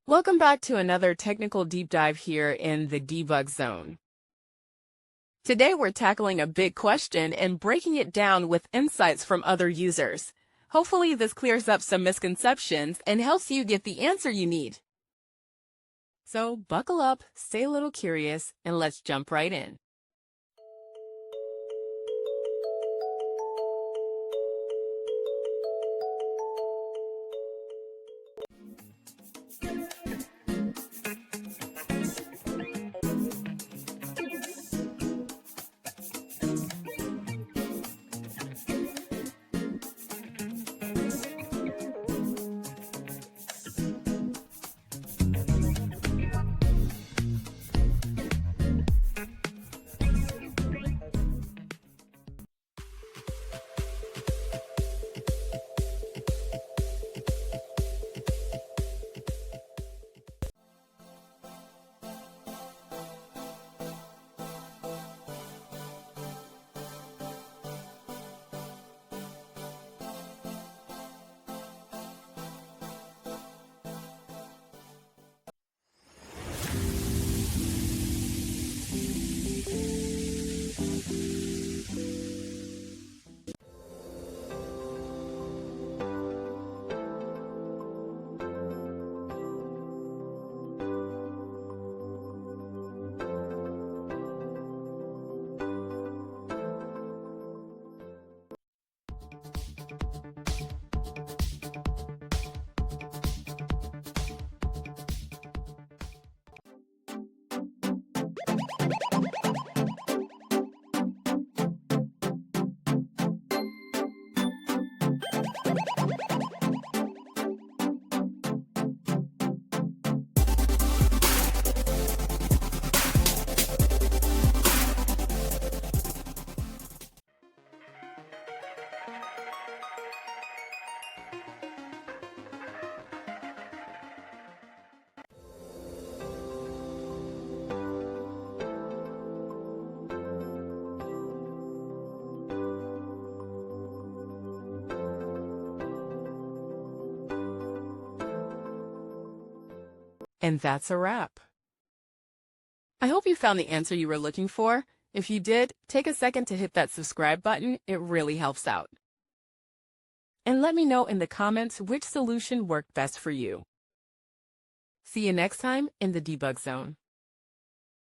Welcome back to another technical deep dive here in the debug zone. Today we're tackling a big question and breaking it down with insights from other users. Hopefully this clears up some misconceptions and helps you get the answer you need. So buckle up, stay a little curious, and let's jump right in. And that's a wrap. I hope you found the answer you were looking for. If you did, take a second to hit that subscribe button. It really helps out. And let me know in the comments which solution worked best for you. See you next time in the debug zone.